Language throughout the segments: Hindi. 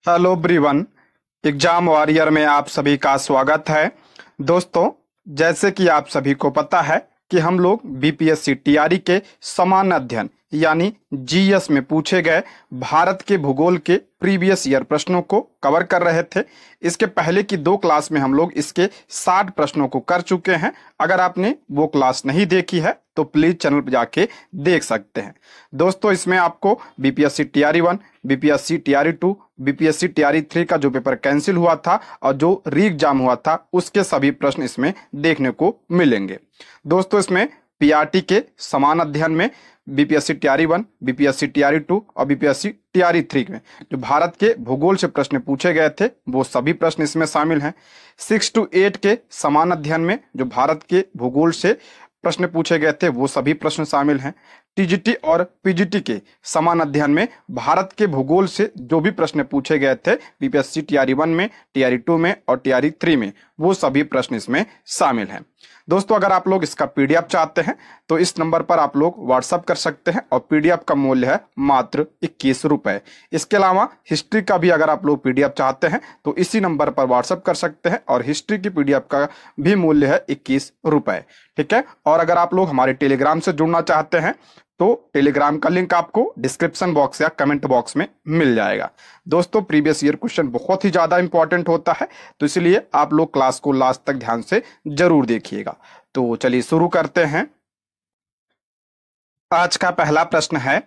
Hello everyone. एग्जाम वॉरियर में आप सभी का स्वागत है। दोस्तों, जैसे कि आप सभी को पता है कि हम लोग बीपीएससी टीआरई के सामान्य अध्ययन यानी जीएस में पूछे गए भारत के भूगोल के प्रीवियस ईयर प्रश्नों को कवर कर रहे थे। इसके पहले की 2 क्लास में हम लोग इसके 60 प्रश्नों को कर चुके हैं। अगर आपने वो क्लास नहीं देखी है तो प्लीज चैनल पर जाके देख सकते हैं। दोस्तों, इसमें आपको BPSC TRE 1, BPSC TRE 2, BPSC TRE 3 का जो पेपर कैंसिल हुआ था और जो री एग्जाम हुआ था उसके सभी प्रश्न इसमें देखने को मिलेंगे। दोस्तों, इसमें पीआरटी के समान अध्ययन में बीपीएससी टीआरई 1, बीपीएससी टीआरई 2 और बीपीएससी टीआरई 3 में जो भारत के भूगोल से प्रश्न पूछे गए थे वो सभी प्रश्न इसमें शामिल हैं। 6 to 8 के समान अध्ययन में जो भारत के भूगोल से प्रश्न पूछे गए थे वो सभी प्रश्न शामिल हैं। टीजीटी और पीजीटी के समान अध्ययन में भारत के भूगोल से जो भी प्रश्न पूछे गए थे बीपीएससी टीआरई 1 में, टीआरई 2 में और टीआरई 3 में वो सभी प्रश्न इसमें शामिल हैं। दोस्तों, अगर आप लोग इसका पीडीएफ चाहते हैं तो इस नंबर पर आप लोग व्हाट्सअप कर सकते हैं और पीडीएफ का मूल्य है मात्र 21 रुपए। इसके अलावा हिस्ट्री का भी अगर आप लोग पीडीएफ चाहते हैं तो इसी नंबर पर व्हाट्सअप कर सकते हैं और हिस्ट्री की पीडीएफ का भी मूल्य है 21 रुपए। ठीक है। और अगर आप लोग हमारे टेलीग्राम से जुड़ना चाहते हैं तो टेलीग्राम का लिंक आपको डिस्क्रिप्शन बॉक्स या कमेंट बॉक्स में मिल जाएगा। दोस्तों, प्रीवियस ईयर क्वेश्चन बहुत ही ज्यादा इंपॉर्टेंट होता है तो इसलिए आप लोग क्लास को लास्ट तक ध्यान से जरूर देखिएगा। तो चलिए शुरू करते हैं। आज का पहला प्रश्न है,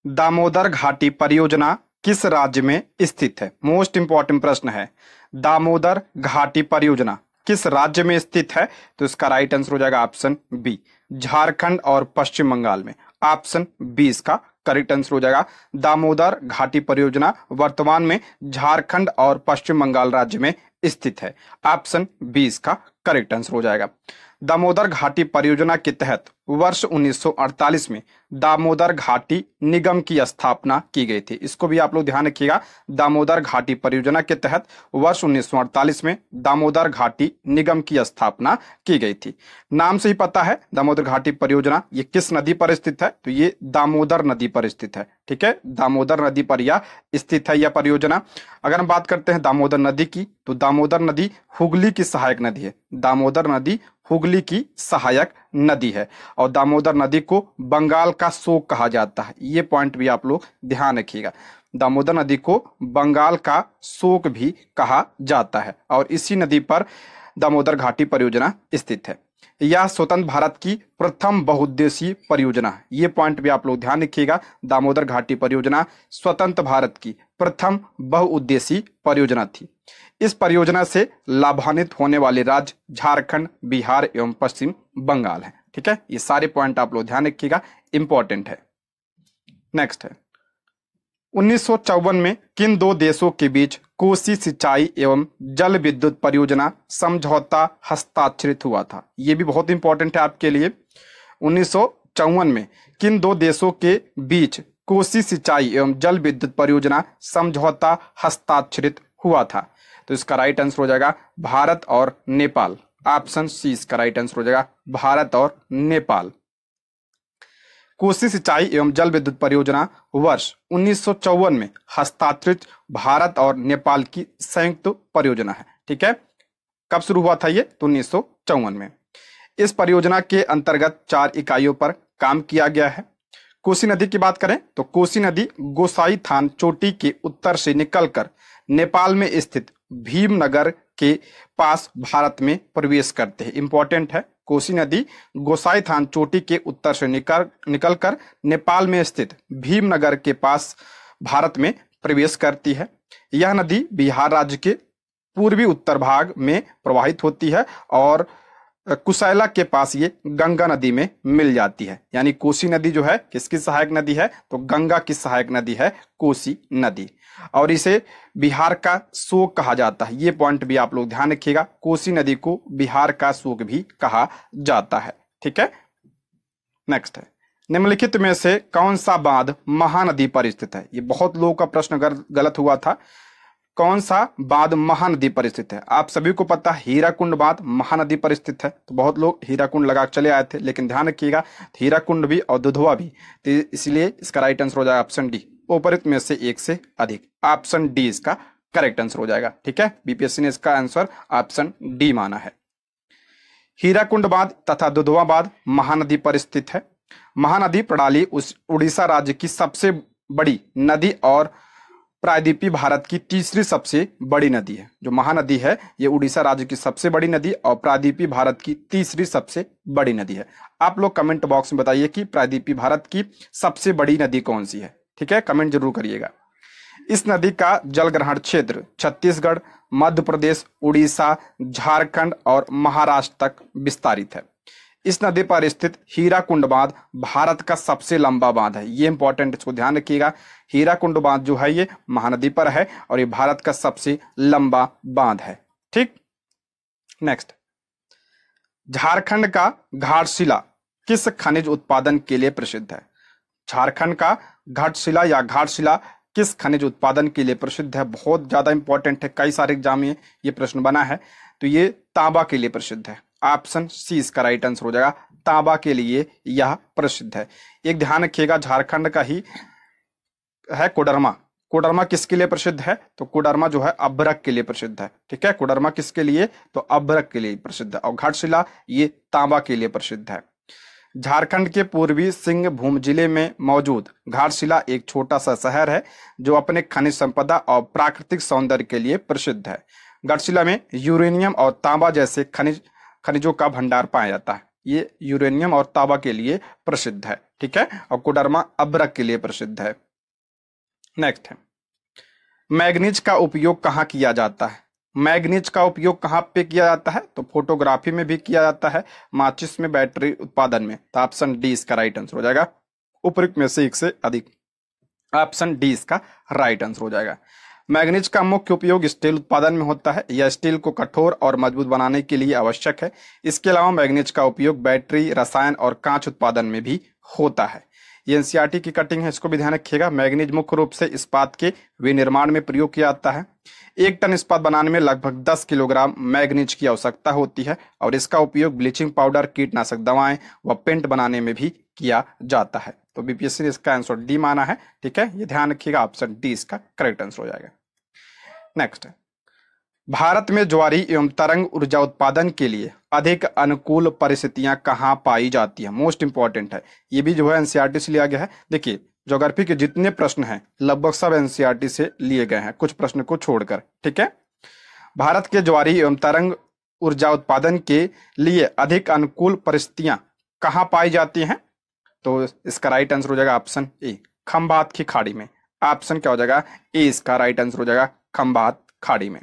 दामोदर घाटी परियोजना किस राज्य में स्थित है? मोस्ट इंपॉर्टेंट प्रश्न है। दामोदर घाटी परियोजना किस राज्य में स्थित है? तो इसका राइट आंसर हो जाएगा ऑप्शन बी, झारखंड और पश्चिम बंगाल में। ऑप्शन बी इसका करेक्ट आंसर हो जाएगा। दामोदर घाटी परियोजना वर्तमान में झारखंड और पश्चिम बंगाल राज्य में स्थित है। ऑप्शन बी इसका करेक्ट आंसर हो जाएगा। दामोदर घाटी परियोजना के तहत वर्ष 1948 में दामोदर घाटी निगम की स्थापना की गई थी। इसको भी आप लोग ध्यान रखिएगा। दामोदर घाटी परियोजना के तहत वर्ष 1948 में दामोदर घाटी निगम की स्थापना की गई थी। नाम से ही पता है दामोदर घाटी परियोजना ये किस नदी पर स्थित है? तो ये दामोदर नदी पर स्थित है। ठीक है, दामोदर नदी पर यह स्थित है यह परियोजना। अगर हम बात करते हैं दामोदर नदी की तो दामोदर नदी हुगली की सहायक नदी है। दामोदर नदी हुगली की सहायक नदी है और दामोदर नदी को बंगाल का शोक कहा जाता है। ये पॉइंट भी आप लोग ध्यान रखिएगा। दामोदर नदी को बंगाल का शोक भी कहा जाता है और इसी नदी पर दामोदर घाटी परियोजना स्थित है। यह स्वतंत्र भारत की प्रथम बहुउद्देशीय परियोजना है। ये पॉइंट भी आप लोग ध्यान रखिएगा। दामोदर घाटी परियोजना स्वतंत्र भारत की प्रथम बहुउद्देशीय परियोजना थी। इस परियोजना से लाभान्वित होने वाले राज्य झारखंड, बिहार एवं पश्चिम बंगाल है। ठीक है, ये सारे पॉइंट आप लोग ध्यान रखिएगा, इंपॉर्टेंट है। नेक्स्ट है, 1954 में किन 2 देशों के बीच कोसी सिंचाई एवं जल विद्युत परियोजना समझौता हस्ताक्षरित हुआ था? ये भी बहुत इंपॉर्टेंट है आपके लिए। 1954 में किन 2 देशों के बीच कोसी सिंचाई एवं जल विद्युत परियोजना समझौता हस्ताक्षरित हुआ था? तो इसका राइट आंसर हो जाएगा भारत और नेपाल। ऑप्शन सी इसका राइट आंसर हो जाएगा भारत और नेपाल। कोसी सिंचाई एवं जल विद्युत परियोजना वर्ष 1954 में हस्ताक्षरित भारत और नेपाल की संयुक्त परियोजना है। ठीक है, कब शुरू हुआ था ये? तो 1954 में। इस परियोजना के अंतर्गत 4 इकाइयों पर काम किया गया है। कोसी नदी की बात करें तो कोसी नदी गोसाई थान चोटी के उत्तर से निकलकर नेपाल में स्थित भीमनगर के पास भारत में प्रवेश करते हैं। इंपॉर्टेंट है, कोसी नदी गोसाई थान चोटी के उत्तर से निकलकर नेपाल में स्थित भीमनगर के पास भारत में प्रवेश करती है। यह नदी बिहार राज्य के पूर्वी उत्तर भाग में प्रवाहित होती है और कुशैला के पास ये गंगा नदी में मिल जाती है। यानी कोसी नदी जो है किसकी सहायक नदी है? तो गंगा की सहायक नदी है कोसी नदी और इसे बिहार का शोक कहा जाता है। ये पॉइंट भी आप लोग ध्यान रखिएगा। कोसी नदी को बिहार का शोक भी कहा जाता है। ठीक है, नेक्स्ट है, निम्नलिखित में से कौन सा बांध महानदी पर स्थित है? ये बहुत लोगों का प्रश्न गलत हुआ था। कौन सा बांध महानदी पर स्थित है? आप सभी को पता है हीराकुंड बांध महानदी पर स्थित है तो बहुत लोग हीराकुंड लगा चले आए थे, लेकिन ध्यान रखिएगा हीराकुंड भी और दुधवा भी, तो इसलिए इसका राइट आंसर हो जाएगा ऑप्शन डी, उपरोक्त में से एक से अधिक। ऑप्शन डी इसका करेक्ट आंसर हो जाएगा। ठीक है, बीपीएससी ने इसका आंसर ऑप्शन डी माना है। हीराकुंड बांध तथा दुधवा बांध महानदी पर स्थित है। महानदी प्रणाली उस उड़ीसा राज्य की सबसे बड़ी नदी और प्रायद्वीपीय भारत की तीसरी सबसे बड़ी नदी है। जो महानदी है ये उड़ीसा राज्य की सबसे बड़ी नदी और प्रायद्वीपीय भारत की तीसरी सबसे बड़ी नदी है। आप लोग कमेंट बॉक्स में बताइए कि प्रायद्वीपीय भारत की सबसे बड़ी नदी कौन सी है। ठीक है, कमेंट जरूर करिएगा। इस नदी का जलग्रहण क्षेत्र छत्तीसगढ़, मध्य प्रदेश, उड़ीसा, झारखंड और महाराष्ट्र तक विस्तारित है। इस नदी पर स्थित हीराकुंड बांध भारत का सबसे लंबा बांध है। ये इंपॉर्टेंट, इसको ध्यान रखिएगा। हीराकुंड बांध जो है ये महानदी पर है और ये भारत का सबसे लंबा बांध है। ठीक, नेक्स्ट, झारखंड का घाटशिला किस खनिज उत्पादन के लिए प्रसिद्ध है? झारखंड का घाटशिला या घाटशिला किस खनिज उत्पादन के लिए प्रसिद्ध है? बहुत ज्यादा इंपॉर्टेंट है, कई सारे एग्जाम में ये प्रश्न बना है। तो ये तांबा के लिए प्रसिद्ध है। ऑप्शन सी इसका राइट आंसर हो जाएगा, तांबा के लिए यह प्रसिद्ध है। एक ध्यान रखिएगा, झारखंड का ही है कोडरमा। कोडरमा किसके लिए प्रसिद्ध है? तो कोडरमा जो है अभ्रक के लिए प्रसिद्ध है। ठीक है, कोडरमा किसके लिए? तो अभ्रक के लिए प्रसिद्ध है। और घाटशिला ये तांबा के लिए प्रसिद्ध है। झारखंड के पूर्वी सिंहभूम जिले में मौजूद घाटशिला एक छोटा सा शहर है जो अपने खनिज संपदा और प्राकृतिक सौंदर्य के लिए प्रसिद्ध है। घाटशिला में यूरेनियम और तांबा जैसे खनिजों का भंडार पाया जाता है। ये यूरेनियम और तांबा के लिए प्रसिद्ध है। ठीक है, और कोडरमा अभ्रक के लिए प्रसिद्ध है। नेक्स्ट है, मैग्नीज का उपयोग कहाँ किया जाता है? मैग्नीज का उपयोग कहाँ पे किया जाता है? तो फोटोग्राफी में भी किया जाता है, माचिस में, बैटरी उत्पादन में। तो ऑप्शन डी इसका राइट आंसर हो जाएगा। उपयुक्त में से एक से अधिक, ऑप्शन डी इसका राइट आंसर हो जाएगा। मैग्नीज का मुख्य उपयोग स्टील उत्पादन में होता है। यह स्टील को कठोर और मजबूत बनाने के लिए आवश्यक है। इसके अलावा मैग्नीज का उपयोग बैटरी, रसायन और कांच उत्पादन में भी होता है। ये एनसीईआरटी की कटिंग है, इसको भी ध्यान रखिएगा। मैग्नीज मुख्य रूप से इस्पात के विनिर्माण में प्रयोग किया जाता है। 1 टन इस्पात बनाने में लगभग 10 किलोग्राम मैग्नीज की आवश्यकता होती है और इसका उपयोग ब्लीचिंग पाउडर, कीटनाशक दवाएं व पेंट बनाने में भी किया जाता है। तो बीपीएससी ने इसका आंसर डी माना है। ठीक है, ये ध्यान रखिएगा, ऑप्शन डी इसका करेक्ट आंसर हो जाएगा। नेक्स्ट, भारत में ज्वारी एवं तरंग ऊर्जा उत्पादन के लिए अधिक अनुकूल परिस्थितियां कहां पाई जाती है? मोस्ट इंपॉर्टेंट है, ये भी जो है एनसीईआरटी से लिया गया है। देखिए, ज्योग्राफी के जितने प्रश्न हैं लगभग सब एनसीईआरटी से लिए गए हैं, कुछ प्रश्न को छोड़कर। ठीक है, भारत के ज्वारी एवं तरंग ऊर्जा उत्पादन के लिए अधिक अनुकूल परिस्थितियां कहां पाई जाती हैं? तो इसका राइट आंसर हो जाएगा ऑप्शन ए, खंभात की खाड़ी में। ऑप्शन क्या हो जाएगा? ए इसका राइट आंसर हो जाएगा, खंभात खाड़ी में।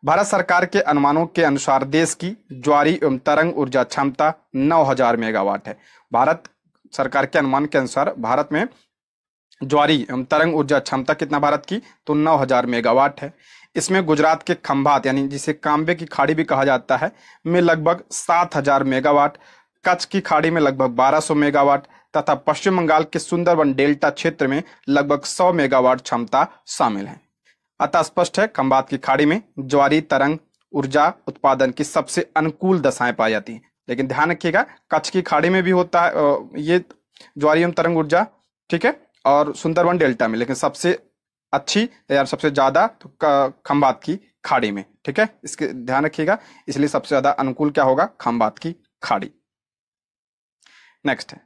भारत सरकार के अनुमानों के अनुसार देश की ज्वारी एवं तरंग ऊर्जा क्षमता 9000 मेगावाट है। भारत सरकार के अनुमान के अनुसार भारत में ज्वारी एवं तरंग ऊर्जा क्षमता कितना भारत की? तो 9000 मेगावाट है। इसमें गुजरात के खंभात यानी जिसे कांबे की खाड़ी भी कहा जाता है में लगभग 7000 मेगावाट, कच्छ की खाड़ी में लगभग 1200 मेगावाट तथा पश्चिम बंगाल के सुंदरबन डेल्टा क्षेत्र में लगभग 100 मेगावाट क्षमता शामिल है। अतः स्पष्ट है, खंभात की खाड़ी में ज्वारी तरंग ऊर्जा उत्पादन की सबसे अनुकूल दशाएं पाई जाती हैं। लेकिन ध्यान रखिएगा, कच्छ की खाड़ी में भी होता है ये ज्वारी एवं तरंग ऊर्जा। ठीक है, और सुंदरबन डेल्टा में, लेकिन सबसे अच्छी या सबसे ज्यादा तो खंभात की खाड़ी में। ठीक है, इसके ध्यान रखिएगा, इसलिए सबसे ज्यादा अनुकूल क्या होगा? खंभात की खाड़ी। नेक्स्ट है,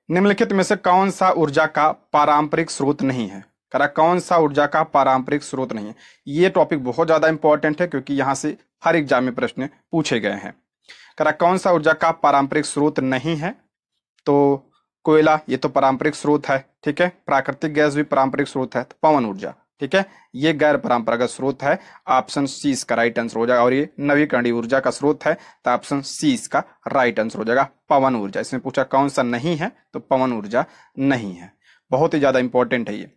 निम्नलिखित में से कौन सा ऊर्जा का पारंपरिक स्रोत नहीं है? करा कौन सा ऊर्जा का पारंपरिक स्रोत नहीं है? ये टॉपिक बहुत ज्यादा इंपॉर्टेंट है क्योंकि यहां से हर एग्जाम में प्रश्न पूछे गए हैं। करा कौन सा ऊर्जा का पारंपरिक स्रोत नहीं है? तो कोयला ये तो पारंपरिक स्रोत है। ठीक है, प्राकृतिक गैस भी पारंपरिक स्रोत है। तो पवन ऊर्जा, ठीक है, ये गैर परंपरागत स्रोत है। ऑप्शन सी इसका राइट आंसर हो जाएगा। और ये नवीकरणीय ऊर्जा का स्रोत है, तो ऑप्शन सी इसका राइट आंसर हो जाएगा, पवन ऊर्जा। इसमें पूछा कौन सा नहीं है, तो पवन ऊर्जा नहीं है। बहुत ही ज्यादा इंपॉर्टेंट है ये।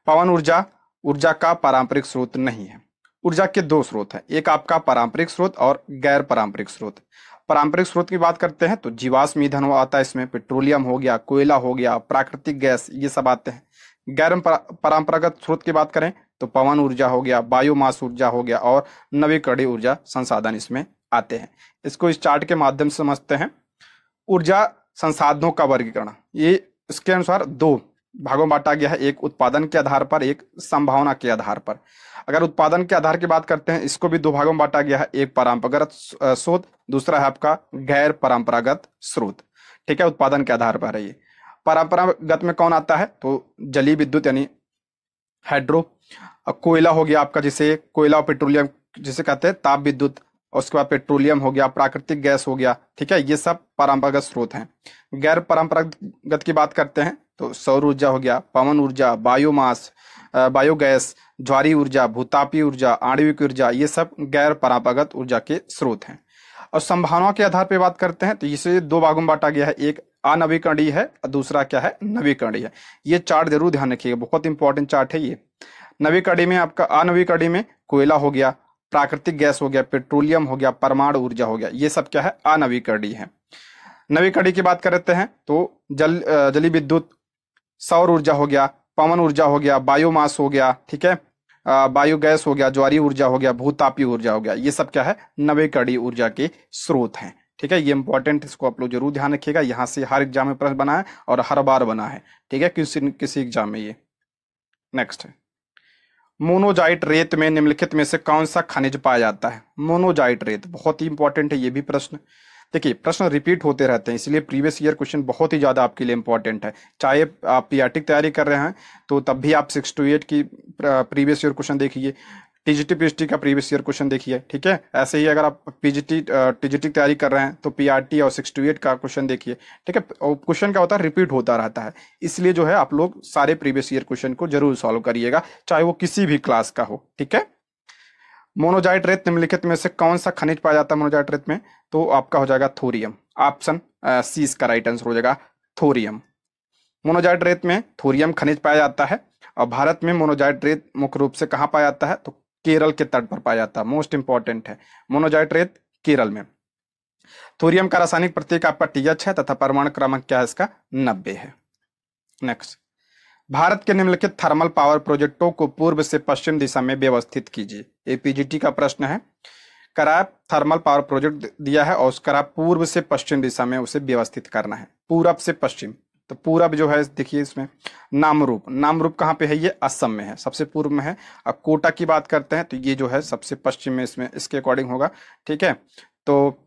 पवन ऊर्जा का पारंपरिक स्रोत नहीं है। ऊर्जा के 2 स्रोत हैं, एक आपका पारंपरिक स्रोत और गैर पारंपरिक स्रोत। पारंपरिक स्रोत की बात करते हैं तो जीवाश्म ईंधन आता है, इसमें पेट्रोलियम हो गया, कोयला हो गया, प्राकृतिक गैस, ये सब आते हैं। गैर परंपरागत स्रोत की बात करें तो पवन ऊर्जा हो गया, बायोमास ऊर्जा हो गया और नवीकरणीय ऊर्जा संसाधन इसमें आते हैं। इसको इस चार्ट के माध्यम से समझते हैं। ऊर्जा संसाधनों का वर्गीकरण, ये इसके अनुसार 2 भागों में बांटा गया है, एक उत्पादन के आधार पर, एक संभावना के आधार पर। अगर उत्पादन के आधार की बात करते हैं, इसको भी दो भागों में बांटा गया है, एक परंपरागत स्रोत, दूसरा है आपका गैर परंपरागत स्रोत। ठीक है, उत्पादन के आधार पर है ये। परंपरागत में कौन आता है, तो जलीय विद्युत यानी हाइड्रो, कोयला हो गया आपका, जिसे कोयला और पेट्रोलियम जिसे कहते हैं ताप विद्युत, और उसके बाद पेट्रोलियम हो गया, प्राकृतिक गैस हो गया। ठीक है, ये सब परंपरागत स्रोत हैं। गैर परंपरागत की बात करते हैं तो सौर ऊर्जा हो गया, पवन ऊर्जा, बायोमास, बायोगैस, ज्वारीय ऊर्जा, भूतापीय ऊर्जा, आणविक ऊर्जा, ये सब गैर परंपरागत ऊर्जा के स्रोत हैं। और संभावना के आधार पर बात करते हैं तो इसे दो भागों में बांटा गया है, एक अनवीकरणीय है और दूसरा क्या है, नवीकरणीय है। ये चार्ट जरूर ध्यान रखिएगा, बहुत इंपॉर्टेंट चार्ट है ये। नवीकरणीय में आपका, अनवीकरणीय में कोयला हो गया, प्राकृतिक गैस हो गया, पेट्रोलियम हो गया, परमाणु ऊर्जा हो गया, ये सब क्या है, अनवीकरणीय है। नवीकरणीय की बात करते हैं तो जलीय विद्युत, सौर ऊर्जा हो गया, पवन ऊर्जा हो गया, बायोमास हो गया, ठीक है, बायोगैस हो गया, ज्वारीय ऊर्जा हो गया, भूतापीय ऊर्जा हो गया, ये सब क्या है, नवीकरणीय ऊर्जा के स्रोत हैं। ठीक है, ये इंपॉर्टेंट, इसको आप लोग जरूर ध्यान रखिएगा, यहाँ से हर एग्जाम में प्रश्न बना है और हर बार बना है। ठीक है, किसी एग्जाम में ये। नेक्स्ट है, मोनोजाइट रेत में निम्नलिखित में से कौन सा खनिज पाया जाता है। मोनोजाइट रेत बहुत ही इंपॉर्टेंट है ये भी प्रश्न। देखिए, प्रश्न रिपीट होते रहते हैं, इसलिए प्रीवियस ईयर क्वेश्चन बहुत ही ज्यादा आपके लिए इंपॉर्टेंट है। चाहे आप पीआरटी की तैयारी कर रहे हैं तो तब भी आप 6 to 8 की प्रीवियस ईयर क्वेश्चन देखिए, टीजीटी पीएचटी का प्रीवियस ईयर क्वेश्चन देखिए। ठीक है, ऐसे ही अगर आप टीजीटी की तैयारी कर रहे हैं तो पीआरटी और 6 to 8 का क्वेश्चन देखिए। ठीक है, क्वेश्चन क्या होता है, रिपीट होता रहता है, इसलिए जो है आप लोग सारे प्रीवियस ईयर क्वेश्चन को जरूर सॉल्व करिएगा, चाहे वो किसी भी क्लास का हो। ठीक है, मोनोजाइट रेत निम्नलिखित में से कौन सा खनिज पाया जाता है मोनोजाइट रेत में, तो आपका हो जाएगा थोरियम। ऑप्शन सी इसका राइट आंसर हो जाएगा, थोरियम। मोनोजाइट रेत में थोरियम खनिज पाया जाता है। और भारत में मोनोजाइट रेत मुख्य रूप से कहाँ पाया जाता है, तो केरल के तट पर पाया जाता है। मोस्ट इंपॉर्टेंट है, मोनोजाइट रेत केरल में। थोरियम का रासायनिक प्रतीक आपका TH है तथा परमाणु क्रमांक क्या है इसका, 90 है। नेक्स्ट, भारत के निम्नलिखित थर्मल पावर प्रोजेक्टों को पूर्व से पश्चिम दिशा में व्यवस्थित कीजिए। एपीजीटी का प्रश्न है, कराब थर्मल पावर प्रोजेक्ट दिया है और उसका पूर्व से पश्चिम दिशा में उसे व्यवस्थित करना है, पूरब से पश्चिम। तो पूरब जो है देखिए इसमें नामरूप, नामरूप कहाँ पे है, ये असम में है, सबसे पूर्व में है। अब कोटा की बात करते हैं तो ये जो है सबसे पश्चिम में इसमें इसके अकॉर्डिंग होगा। ठीक है, तो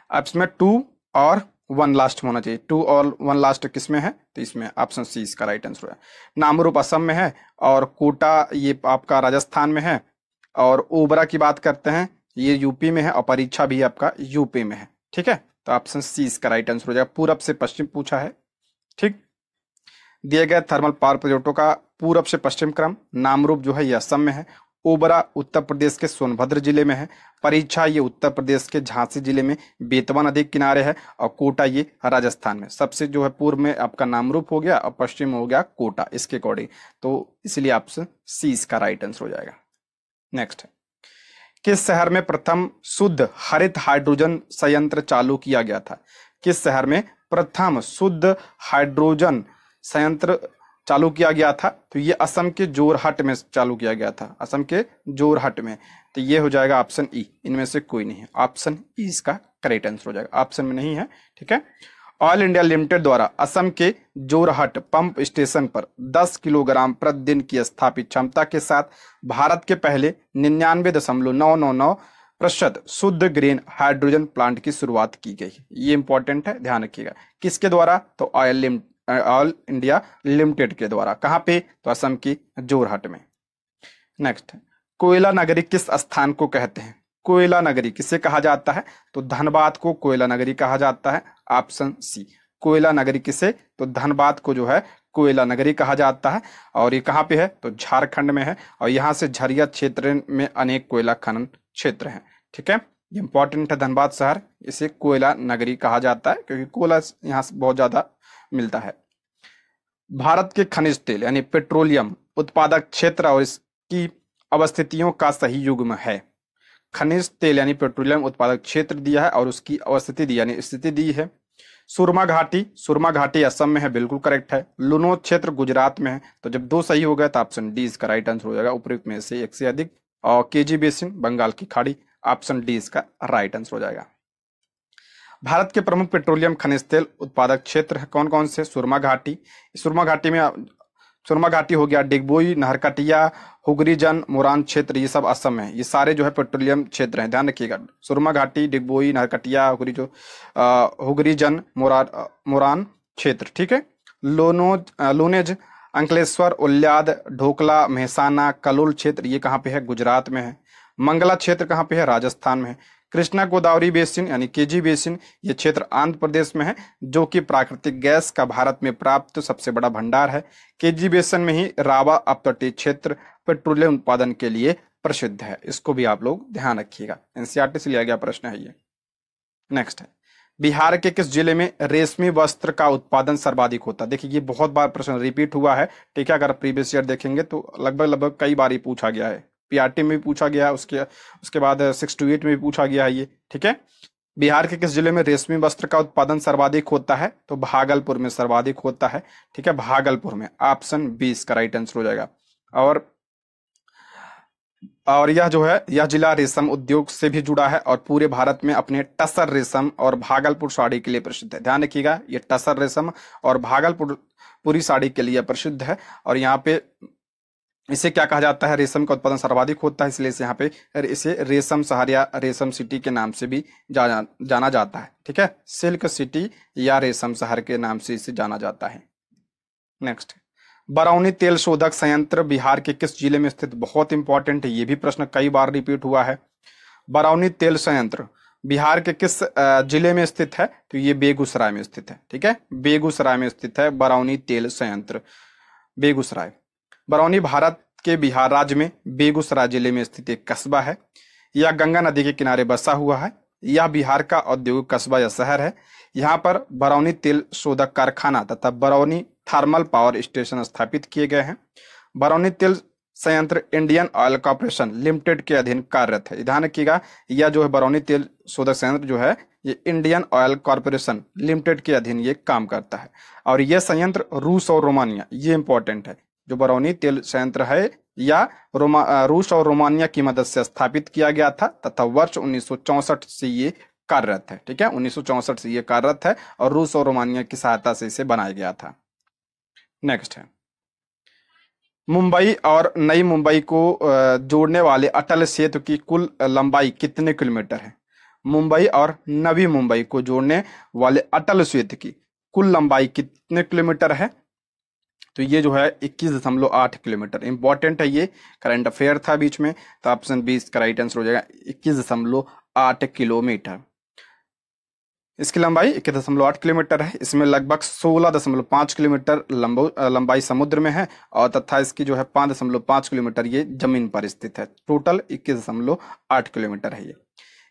अब इसमें 2 और 1 लास्ट होना चाहिए, 2 और 1 लास्ट किसमें है, तो इसमें ऑप्शन सी इसका राइट आंसर है। नामरूप असम में है और कोटा ये आपका राजस्थान में है। और ओबरा की बात करते हैं, ये यूपी में है और परीक्षा भी आपका यूपी में है। ठीक है, तो ऑप्शन सी इसका राइट आंसर हो जाएगा, पूरब से पश्चिम पूछा है। ठीक, दिए गए थर्मल पावर प्रोजेक्टों का पूरब से पश्चिम क्रम, नामरूप जो है ये असम में है, ओबरा उत्तर प्रदेश के सोनभद्र जिले में है, परीक्षा ये उत्तर प्रदेश के झांसी जिले में बेतवा नदी के किनारे है, और कोटा ये राजस्थान में। सबसे जो है पूर्व में आपका नामरूप हो गया और पश्चिम में हो गया कोटा, इसके अकॉर्डिंग, तो इसलिए ऑप्शन सी इसका राइट आंसर हो जाएगा। नेक्स्ट है, किस शहर में प्रथम शुद्ध हरित हाइड्रोजन संयंत्र चालू किया गया था। किस शहर में प्रथम शुद्ध हाइड्रोजन संयंत्र चालू किया गया था, तो ये असम के जोरहट में चालू किया गया था, असम के जोरहट में। तो ये हो जाएगा ऑप्शन ई, इनमें से कोई नहीं है, ऑप्शन ई इसका करेक्ट आंसर हो जाएगा, ऑप्शन में नहीं है। ठीक है, ऑयल इंडिया लिमिटेड द्वारा असम के जोरहट पंप स्टेशन पर 10 किलोग्राम प्रतिदिन की स्थापित क्षमता के साथ भारत के पहले 99.999% शुद्ध ग्रीन हाइड्रोजन प्लांट की शुरुआत की गई। ये इंपॉर्टेंट है, ध्यान रखिएगा, किसके द्वारा, तो ऑयल इंडिया लिमिटेड के द्वारा। कहां पे, तो असम की जोरहट में। नेक्स्ट, कोयला नगरी किस स्थान को कहते हैं। कोयला नगरी किसे कहा जाता है, तो धनबाद को कोयला नगरी कहा जाता है, ऑप्शन सी। कोयला नगरी किसे, तो धनबाद को जो है कोयला नगरी कहा जाता है। और ये कहाँ पे है, तो झारखंड में है, और यहाँ से झरिया क्षेत्र में अनेक कोयला खनन क्षेत्र हैं। ठीक है, ये इंपॉर्टेंट है, धनबाद शहर, इसे कोयला नगरी कहा जाता है क्योंकि कोयला यहाँ से बहुत ज्यादा मिलता है। भारत के खनिज तेल यानी पेट्रोलियम उत्पादक क्षेत्र और इसकी अवस्थितियों का सही युग्म है। खनिज तेल यानी पेट्रोलियम उत्पादक क्षेत्र दिया है और उसकी अवस्थिति दी यानी स्थिति दी है। सुरमा घाटी, सुरमा घाटी असम में है, बिल्कुल करेक्ट है। लुनो क्षेत्र गुजरात में है, तो जब 2 सही हो गया तो ऑप्शन डी इसका राइट आंसर हो जाएगा, उपयुक्त में से 1 से अधिक। और केजी बेसिन बंगाल की खाड़ी, ऑप्शन डी इसका राइट आंसर हो जाएगा। भारत के प्रमुख पेट्रोलियम खनिज तेल उत्पादक क्षेत्र है कौन कौन से? सुरमा घाटी, सुरमा घाटी में सुरमा घाटी हो गया, डिगबोई, नहरकटिया, हुगरीजन, मोरान क्षेत्र, ये सब असम है। ये सारे जो है पेट्रोलियम क्षेत्र हैं, ध्यान रखिएगा। सुरमा घाटी, डिगबोई, नहरकटिया, हुगरीजन, मोरान क्षेत्र, ठीक है। लोनेज, अंकलेश्वर, उल्याद, ढोकला, मेहसाना, कलोल क्षेत्र, ये कहाँ पे है? गुजरात में है। मंगला क्षेत्र कहाँ पे है? राजस्थान में है। कृष्णा गोदावरी बेसिन यानी केजी बेसिन, ये क्षेत्र आंध्र प्रदेश में है, जो कि प्राकृतिक गैस का भारत में प्राप्त सबसे बड़ा भंडार है। केजी बेसिन में ही रावा अपतटीय क्षेत्र पेट्रोलियम उत्पादन के लिए प्रसिद्ध है। इसको भी आप लोग ध्यान रखिएगा, एनसीईआरटी से लिया गया प्रश्न है ये। नेक्स्ट है, बिहार के किस जिले में रेशमी वस्त्र का उत्पादन सर्वाधिक होता है? देखिए ये बहुत बार प्रश्न रिपीट हुआ है, ठीक है। अगर प्रीवियस ईयर देखेंगे तो लगभग कई बार ही पूछा गया है। पीआरटी में भी पूछा गया है, उसके बाद 6 to 8 में भी पूछा गया है ये, ठीक है। बिहार के किस जिले में रेशमी वस्त्र का उत्पादन सर्वाधिक होता है? तो भागलपुर में सर्वाधिक होता है, ठीक है, भागलपुर में। ऑप्शन 20 का राइट आंसर हो जाएगा। और यह जो है, यह जिला रेशम उद्योग से भी जुड़ा है और पूरे भारत में अपने टसर रेशम और भागलपुर साड़ी के लिए प्रसिद्ध है। ध्यान रखिएगा, ये टसर रेशम और भागलपुर पूरी साड़ी के लिए प्रसिद्ध है। और यहाँ पे इसे क्या कहा जाता है? रेशम का उत्पादन सर्वाधिक होता है, इसलिए इसे यहाँ पे इसे रेशम शहर या रेशम सिटी के नाम से भी जाना जाता है, ठीक है। सिल्क सिटी या रेशम शहर के नाम से इसे जाना जाता है। नेक्स्ट, बरौनी तेल शोधक संयंत्र बिहार के किस जिले में स्थित? बहुत इंपॉर्टेंट है, ये भी प्रश्न कई बार रिपीट हुआ है। बरौनी तेल संयंत्र बिहार के किस जिले में स्थित है? तो ये बेगूसराय में स्थित है, ठीक है। बेगूसराय में स्थित है बरौनी तेल संयंत्र, बेगूसराय। बरौनी भारत के बिहार राज्य में बेगूसराय जिले में स्थित एक कस्बा है। यह गंगा नदी के किनारे बसा हुआ है। यह बिहार का औद्योगिक कस्बा या शहर है। यहाँ पर बरौनी तेल शोधक कारखाना तथा बरौनी थर्मल पावर स्टेशन स्थापित किए गए हैं। बरौनी तेल संयंत्र इंडियन ऑयल कॉर्पोरेशन लिमिटेड के अधीन कार्यरत है। ध्यान रखिएगा, यह जो है बरौनी तेल शोधक संयंत्र जो है ये इंडियन ऑयल कॉर्पोरेशन लिमिटेड के अधीन ये काम करता है। और यह संयंत्र रूस और रोमानिया, ये इंपॉर्टेंट है, जो बरौनी तेल संयंत्र है या रूस और रोमानिया की मदद से स्थापित किया गया था तथा वर्ष 1964 से ये कार्यरत है, ठीक है। 1964 से ये कार्यरत है और रूस और रोमानिया की सहायता से इसे बनाया गया था। नेक्स्ट है, मुंबई और नई मुंबई को जोड़ने वाले अटल सेतु की कुल लंबाई कितने किलोमीटर है? मुंबई और नवी मुंबई को जोड़ने वाले अटल सेतु की कुल लंबाई कितने किलोमीटर है? तो ये जो है 21.8 किलोमीटर। इंपॉर्टेंट है, ये करंट अफेयर था बीच में, तो ऑप्शन 20 का राइट आंसर हो जाएगा 21.8 किलोमीटर। इसकी लंबाई 21.8 किलोमीटर है। इसमें लगभग 16.5 किलोमीटर लंबाई समुद्र में है और तथा इसकी जो है 5.5 किलोमीटर ये जमीन पर स्थित है। टोटल 21.8 किलोमीटर है ये।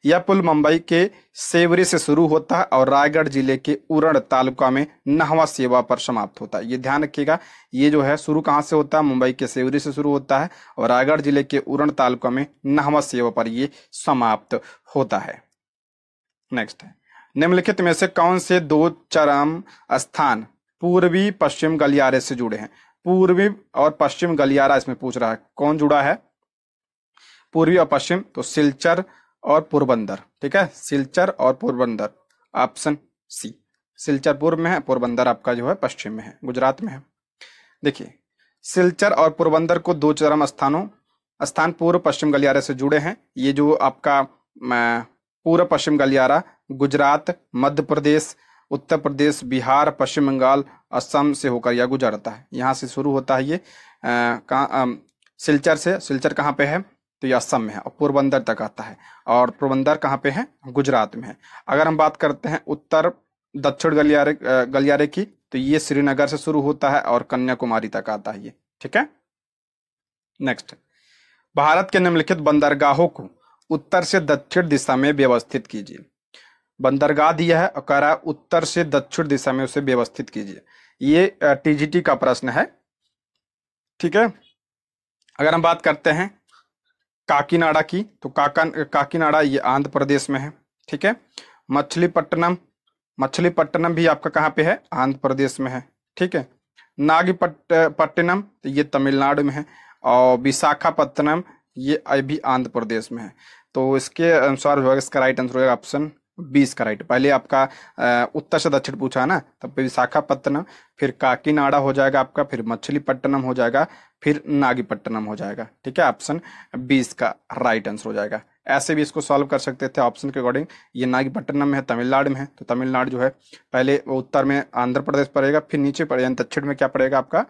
यह पुल मुंबई के सेवरी से शुरू होता है और रायगढ़ जिले के उरण तालुका में नहवा सेवा पर समाप्त होता है। ये ध्यान रखिएगा, ये जो है शुरू कहाँ से होता है? मुंबई के सेवरी से शुरू होता है और रायगढ़ जिले के उरण तालुका में नहवा सेवा पर ये समाप्त होता है। नेक्स्ट है, निम्नलिखित में से कौन से दो चरम स्थान पूर्वी पश्चिम गलियारे से जुड़े हैं? पूर्वी और पश्चिम गलियारा इसमें पूछ रहा है, कौन जुड़ा है पूर्वी और पश्चिम? तो सिलचर और पोरबंदर, ठीक है, सिलचर और पोरबंदर। ऑप्शन सी, सिलचर पूर्व में है, पोरबंदर आपका जो है पश्चिम में है, गुजरात में है। देखिए, सिलचर और पोरबंदर को दो चरम स्थान पूर्व पश्चिम गलियारे से जुड़े हैं। ये जो आपका पूर्व पश्चिम गलियारा गुजरात, मध्य प्रदेश, उत्तर प्रदेश, बिहार, पश्चिम बंगाल, असम से होकर यह गुजरता है। यहाँ से शुरू होता है ये सिलचर से। सिलचर कहाँ पे है? तो ये असम में है और पोरबंदर तक आता है। और पोरबंदर कहाँ पे है? गुजरात में है। अगर हम बात करते हैं उत्तर दक्षिण गलियारे की, तो ये श्रीनगर से शुरू होता है और कन्याकुमारी तक आता है ये, ठीक है। नेक्स्ट, भारत के निम्नलिखित बंदरगाहों को उत्तर से दक्षिण दिशा में व्यवस्थित कीजिए। बंदरगाह दिया है और कह रहा है उत्तर से दक्षिण दिशा में उसे व्यवस्थित कीजिए। ये टीजीटी का प्रश्न है, ठीक है। अगर हम बात करते हैं काकीनाडा की, तो काकीनाडा ये आंध्र प्रदेश में है, ठीक है। मछलीपट्टनम भी आपका कहाँ पे है? आंध्र प्रदेश में है, ठीक है। नागपट्टिनम तो ये तमिलनाडु में है और विशाखापत्तनम ये अभी आंध्र प्रदेश में है। तो इसके अनुसार जो है इसका राइट आंसर होगा ऑप्शन 20 का राइट। पहले आपका उत्तर से दक्षिण पूछा है ना, तब पे विशाखापत्तनम, फिर काकीनाडा हो जाएगा आपका, फिर मछलीपट्टनम हो जाएगा, फिर नागपट्टनम हो जाएगा। ठीक है, ऑप्शन 20 का राइट आंसर हो जाएगा। ऐसे भी इसको सॉल्व कर सकते थे ऑप्शन के अकॉर्डिंग। ये नागपट्टनम में है, तमिलनाडु में है, तो तमिलनाडु जो है पहले उत्तर में आंध्र प्रदेश पड़ेगा, फिर नीचे पड़ेगा दक्षिण में क्या पड़ेगा आपका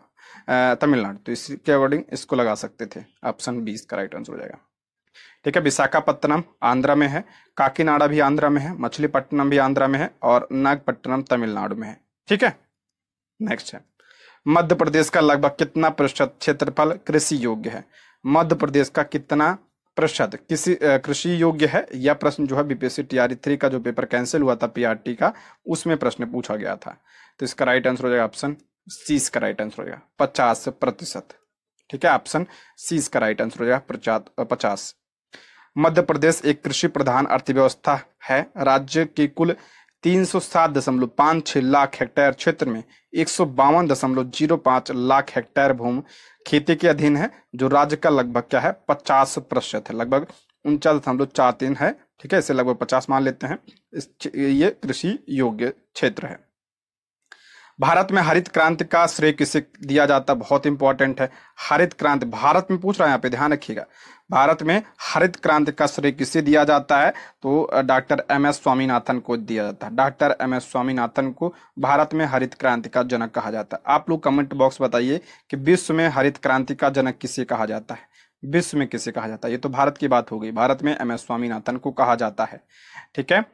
तमिलनाडु। तो इसके अकॉर्डिंग इसको लगा सकते थे, ऑप्शन 20 का राइट आंसर हो जाएगा। ठीक है, विशाखापत्तनम आंध्र में है, काकीनाडा भी आंध्र में है, मछलीपट्टनम भी आंध्र में है, और नागपट्टनम तमिलनाडु में है। ठीक है, नेक्स्ट है, मध्य प्रदेश का लगभग कितना प्रतिशत क्षेत्रफल कृषि योग्य है? मध्य प्रदेश का कितना प्रतिशत किसी कृषि योग्य है? यह प्रश्न जो है बीपीएससी टीआरई 3 का जो पेपर कैंसिल हुआ था पीआरटी का, उसमें प्रश्न पूछा गया था। तो इसका राइट आंसर हो जाएगा ऑप्शन सी, इसका राइट आंसर हो जाएगा 50%। ठीक है, ऑप्शन सी इसका राइट आंसर हो जाएगा 50। मध्य प्रदेश एक कृषि प्रधान अर्थव्यवस्था है। राज्य की कुल 307.56 लाख हेक्टेयर क्षेत्र में 152.05 लाख हेक्टेयर भूमि खेती के अधीन है, जो राज्य का लगभग क्या है 50% है, लगभग 49.43 है। ठीक है, इसे लगभग 50 मान लेते हैं। ये कृषि योग्य क्षेत्र है। भारत में हरित क्रांति का श्रेय किसे दिया जाता है? बहुत इंपॉर्टेंट है, हरित क्रांति भारत में पूछ रहा है, यहाँ पे ध्यान रखिएगा। भारत में हरित क्रांति का श्रेय किसे दिया जाता है? तो डॉक्टर एम.एस. स्वामीनाथन को दिया जाता है। Doctor MS. स्वामीनाथन को भारत में हरित क्रांति का जनक कहा जाता है। आप लोग कमेंट बॉक्स बताइए कि विश्व में हरित क्रांति का जनक किसे कहा जाता है? विश्व में किसे कहा जाता है? ये तो भारत की बात हो गई, भारत में एम.एस. स्वामीनाथन को कहा जाता है। ठीक है,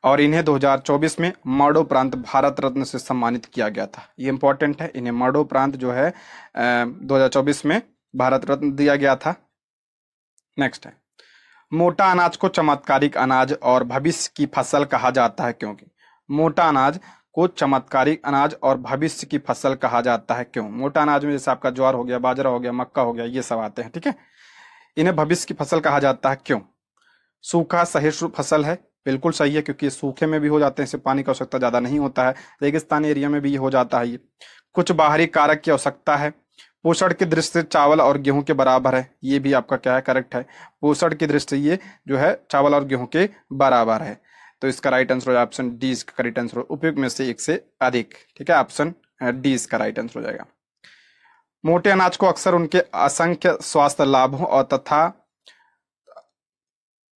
और इन्हें 2024 में मरणोपरांत भारत रत्न से सम्मानित किया गया था। ये इंपॉर्टेंट है, इन्हें मरणोपरांत जो है 2024 में भारत रत्न दिया गया था। नेक्स्ट है, मोटा अनाज को चमत्कारिक अनाज और भविष्य की फसल कहा जाता है क्योंकि? मोटा अनाज को चमत्कारिक अनाज और भविष्य की फसल कहा जाता है क्यों? मोटा अनाज में जैसे आपका ज्वार हो गया, बाजरा हो गया, मक्का हो गया, ये सब आते हैं। ठीक है, इन्हें भविष्य की फसल कहा जाता है क्यों? सूखा सहिष्णु फसल है, बिल्कुल सही है, क्योंकि सूखे में भी हो जाते हैं, इससे पानी की आवश्यकता ज्यादा नहीं होता है। रेगिस्तानी एरिया में भी हो जाता है ये। कुछ बाहरी कारक की आवश्यकता है। पोषण की दृष्टि से चावल और गेहूं के बराबर है, ये भी आपका क्या है करेक्ट है। पोषण की दृष्टि से ये जो है चावल और गेहूं के बराबर है। तो इसका राइट आंसर हो ऑप्शन डी, इसका करेक्ट आंसर उपयुक्त में से एक से अधिक। ठीक है, ऑप्शन डी इसका राइट आंसर हो जाएगा। मोटे अनाज को अक्सर उनके असंख्य स्वास्थ्य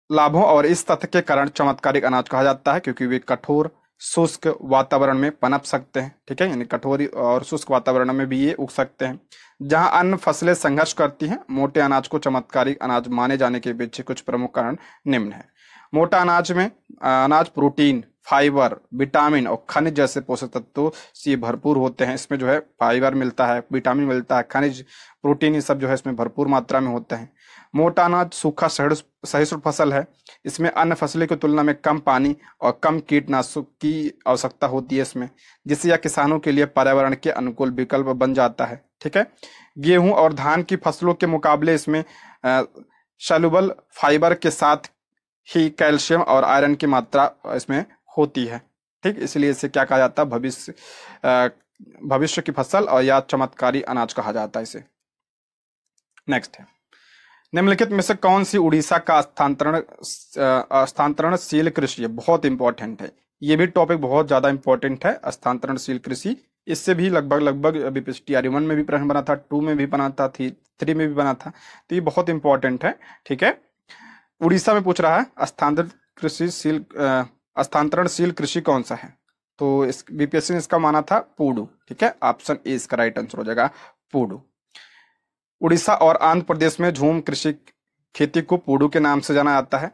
लाभों और इस तथ्य के कारण चमत्कारिक अनाज कहा जाता है क्योंकि वे कठोर शुष्क वातावरण में पनप सकते हैं। ठीक है, यानी कठोर और शुष्क वातावरण में भी ये उग सकते हैं। जहां अन्य फसलें संघर्ष करती हैं, मोटे अनाज को चमत्कारिक अनाज माने जाने के पीछे कुछ प्रमुख कारण निम्न है। मोटा अनाज में अनाज प्रोटीन, फाइबर, विटामिन और खनिज जैसे पोषक तत्वों से भरपूर होते हैं। इसमें जो है फाइबर मिलता है, विटामिन मिलता है, खनिज, प्रोटीन, ये सब जो है इसमें भरपूर मात्रा में होते हैं। मोटा अनाज सूखा सहिष्णु फसल है। इसमें अन्य फसलों की तुलना में कम पानी और कम कीटनाशक की आवश्यकता होती है इसमें, जिससे यह किसानों के लिए पर्यावरण के अनुकूल विकल्प बन जाता है। ठीक है, गेहूं और धान की फसलों के मुकाबले इसमें सॉल्युबल फाइबर के साथ ही कैल्शियम और आयरन की मात्रा इसमें होती है। ठीक, इसलिए इसे क्या कहा जाता है? भविष्य की फसल और या चमत्कारी अनाज कहा जाता है इसे। नेक्स्ट है, निम्नलिखित में से कौन सी उड़ीसा का स्थानांतरणशील कृषि है? बहुत इंपॉर्टेंट है, ये भी टॉपिक बहुत ज्यादा इंपॉर्टेंट है, स्थानांतरणशील कृषि। इससे भी लगभग बीपीएससी 1 में भी प्रश्न बना था, 2 में भी बना था, 3 में भी बना था, तो ये बहुत इंपॉर्टेंट है। ठीक है, उड़ीसा में पूछ रहा है स्थानांतरणशील कृषि कौन सा है? तो इस बीपीएससी ने इसका माना था पूडू। ठीक है, ऑप्शन ए इसका राइट आंसर हो जाएगा पूडू। उड़ीसा और आंध्र प्रदेश में झूम कृषि खेती को पूडू के नाम से जाना जाता है।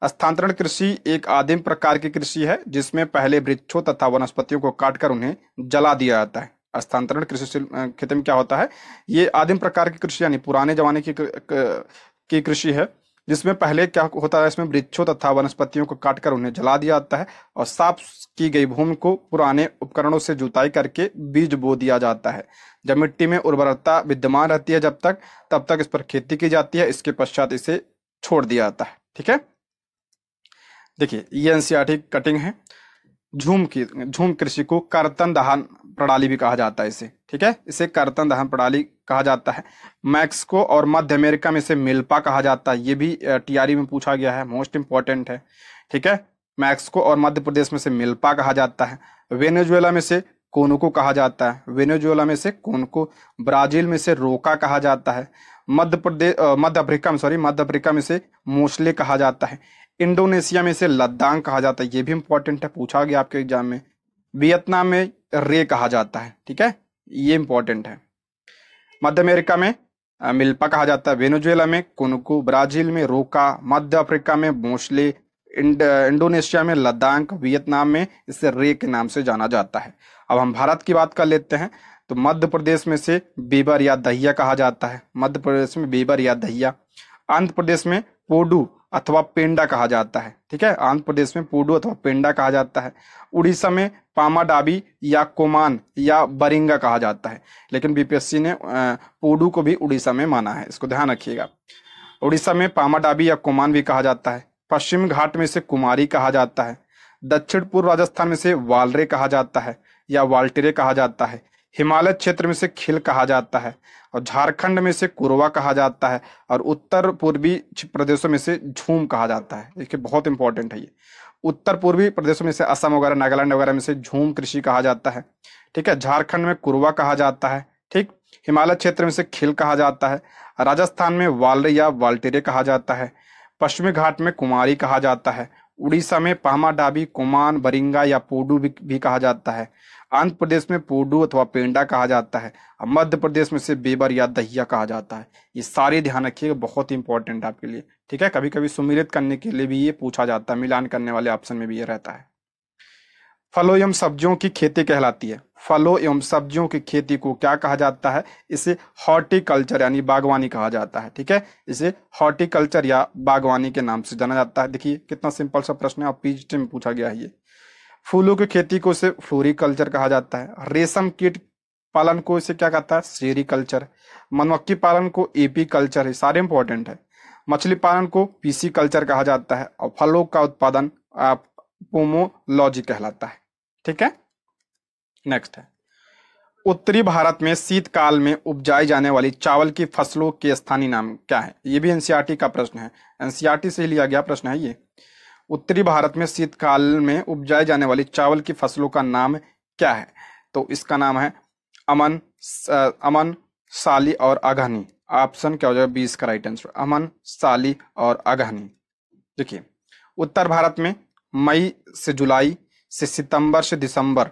स्थानांतरण कृषि एक आदिम प्रकार की कृषि है जिसमें पहले वृक्षों तथा वनस्पतियों को काटकर उन्हें जला दिया जाता है। स्थानांतरण कृषि खेती में क्या होता है? ये आदिम प्रकार की कृषि यानी पुराने जमाने की कृषि है, जिसमें पहले क्या होता है, इसमें वृक्षों तथा वनस्पतियों को काटकर उन्हें जला दिया जाता है और साफ की गई भूमि को पुराने उपकरणों से जुताई करके बीज बो दिया जाता है। जब मिट्टी में उर्वरता विद्यमान रहती है तब तक इस पर खेती की जाती है, इसके पश्चात इसे छोड़ दिया जाता है। ठीक है, देखिए ये एनसीईआरटी कटिंग है। झूम कृषि को कर्तन दहन प्रणाली भी कहा जाता है इसे। ठीक है, इसे कर्तन दहन प्रणाली कहा जाता है। मैक्सिको और मध्य अमेरिका में इसे मिल्पा कहा जाता है, ये भी टीआरई में पूछा गया है, मोस्ट इंपॉर्टेंट है। ठीक है, मैक्सिको और मध्य प्रदेश में से मिल्पा कहा जाता है। वेनेजुएला में से कोनुको कहा जाता है। वेनेजुएला में से कोनुको। ब्राजील में से रोका कहा जाता है। मध्य अफ्रीका में से मोस्ले कहा जाता है। इंडोनेशिया में से लद्दाख कहा जाता है, ये भी इंपॉर्टेंट है, पूछा गया आपके एग्जाम में। वियतनाम में रे कहा जाता है, ठीक है, ये इंपॉर्टेंट है। मध्य अमेरिका में मिल्पा कहा जाता है। वेनेजुएला में कोनुको। ब्राजील में रोका। मध्य अफ्रीका में मोस्ले। इंडोनेशिया में लद्दाख। वियतनाम में इसे रे के नाम से जाना जाता है। अब हम भारत की बात कर लेते हैं। तो मध्य प्रदेश में से बेबर या दहिया कहा जाता है। मध्य प्रदेश में बेबर या दहिया। आंध्र प्रदेश में पोडू अथवा पेंडा कहा जाता है, ठीक है, आंध्र प्रदेश में पोडू अथवा पेंडा कहा जाता है। उड़ीसा में पामाडाबी या कोमान या बरिंगा कहा जाता है, लेकिन बीपीएससी ने पोडू को भी उड़ीसा में माना है, इसको ध्यान रखिएगा। उड़ीसा में पामाडाबी या कोमान भी कहा जाता है। पश्चिम घाट में से कुमारी कहा जाता है। दक्षिण पूर्व राजस्थान में से वालरे कहा जाता है या वाल्टेरे कहा जाता है। हिमालय क्षेत्र में से खिल कहा जाता है। और झारखंड में से कुरवा कहा जाता है। और उत्तर पूर्वी प्रदेशों में से झूम कहा जाता है। देखिए बहुत इंपॉर्टेंट है ये। उत्तर पूर्वी प्रदेशों में से असम वगैरह, नागालैंड वगैरह में से झूम कृषि कहा जाता है, ठीक है। झारखंड में कुरवा कहा जाता है, ठीक। हिमालय क्षेत्र में से खिल कहा जाता है। राजस्थान में वालरे या वाल्टेरे कहा जाता है। पश्चिमी घाट में कुमारी कहा जाता है। उड़ीसा में पामाडाबी, कुमान, बरिंगा या पोडू भी कहा जाता है। आंध्र प्रदेश में पोडू अथवा पेंडा कहा जाता है। और मध्य प्रदेश में से बेबर या दहिया कहा जाता है। ये सारे ध्यान रखिएगा, बहुत ही इंपॉर्टेंट आपके लिए, ठीक है। कभी कभी सुमिलित करने के लिए भी ये पूछा जाता है, मिलान करने वाले ऑप्शन में भी ये रहता है। फलों एवं सब्जियों की खेती कहलाती है। फलों एवं सब्जियों की खेती को क्या कहा जाता है? इसे हॉर्टिकल्चर यानी बागवानी कहा जाता है, ठीक है। इसे हॉर्टिकल्चर या बागवानी के नाम से जाना जाता है। देखिए कितना सिंपल सा प्रश्न है, आप पीजीटी में पूछा गया है ये। फूलों की खेती को इसे फ्लोरिकल्चर कहा जाता है। रेशम कीट पालन को इसे क्या कहता है? सेरिकल्चर। मधुमक्खी पालन को एपी कल्चर, है सारे इंपॉर्टेंट है। मछली पालन को पीसी कल्चर कहा जाता है। और फलों का उत्पादन पोमोलॉजी कहलाता है, ठीक है। नेक्स्ट है, उत्तरी भारत में शीतकाल में उपजाई जाने वाली चावल की फसलों के स्थानीय नाम क्या है? ये भी एनसीईआरटी का प्रश्न है, एनसीईआरटी से लिया गया प्रश्न है ये। उत्तरी भारत में शीतकाल में उपजाई जाने वाली चावल की फसलों का नाम क्या है? तो इसका नाम है अमन, साली और अगहनी। ऑप्शन क्या हो जाएगा? 20 का राइट आंसर, अमन, साली और अगहनी। देखिए उत्तर भारत में मई से जुलाई से सितंबर से दिसंबर,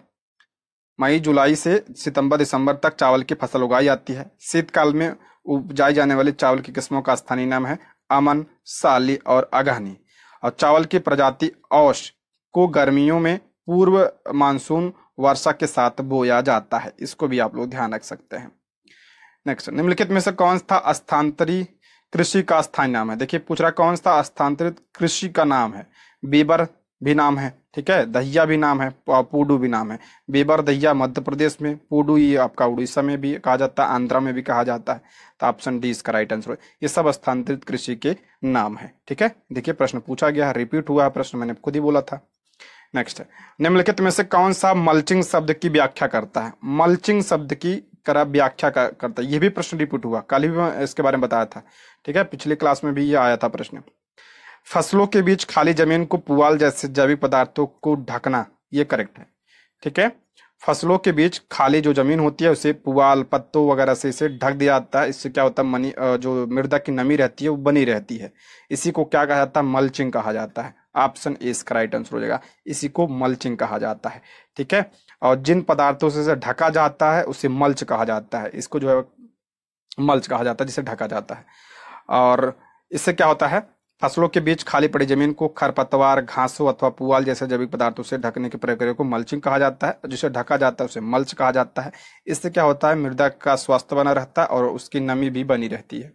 मई जुलाई से सितंबर दिसंबर तक चावल की फसल उगाई जाती है। शीतकाल में उपजाई जाने वाली चावल की किस्मों का स्थानीय नाम है अमन, साली और अगहनी। और चावल की प्रजाति औश को गर्मियों में पूर्व मानसून वर्षा के साथ बोया जाता है, इसको भी आप लोग ध्यान रख सकते हैं। नेक्स्ट, निम्नलिखित में से कौन सा स्थानांतरित कृषि का स्थानीय नाम है? देखिए पूछ रहा कौन सा स्थानांतरित कृषि का नाम है। बेबर भी नाम है, ठीक है, दहिया भी नाम है, पूडू भी नाम है। बेबर दहिया मध्य प्रदेश में, पूडू ये आपका उड़ीसा में भी कहा जाता है, आंध्रा में भी कहा जाता है। तो ऑप्शन डी इसका राइट आंसर है। ये सब स्थानांतरित कृषि के नाम है, ठीक है। देखिए प्रश्न पूछा गया है, रिपीट हुआ है प्रश्न, मैंने खुद ही बोला था। नेक्स्ट है, निम्नलिखित में से कौन सा मल्चिंग शब्द की व्याख्या करता है? मल्चिंग शब्द की व्याख्या करता है, ये भी प्रश्न रिपीट हुआ, कल भी मैं इसके बारे में बताया था, ठीक है, पिछली क्लास में भी ये आया था प्रश्न। फसलों के बीच खाली जमीन को पुआल जैसे जैविक पदार्थों को ढकना, ये करेक्ट है, ठीक है। फसलों के बीच खाली जो जमीन होती है उसे पुआल, पत्तों वगैरह से इसे ढक दिया जाता है। इससे क्या होता है, जो मृदा की नमी रहती है वो बनी रहती है। इसी को क्या कहा जाता है? मल्चिंग कहा जाता है। ऑप्शन ए इसका राइट आंसर हो जाएगा, इसी को मल्चिंग कहा जाता है, ठीक है। और जिन पदार्थों से इसे ढका जाता है उसे मल्च कहा जाता है, इसको जो है मल्च कहा जाता है जिसे ढका जाता है। और इससे क्या होता है? फसलों के बीच खाली पड़ी जमीन को खरपतवार, घासों अथवा पुआल जैसे जैविक पदार्थों से ढकने की प्रक्रिया को मल्चिंग कहा जाता है। जिसे ढका जाता है उसे मल्च कहा जाता है। इससे क्या होता है? मृदा का स्वास्थ्य बना रहता है और उसकी नमी भी बनी रहती है।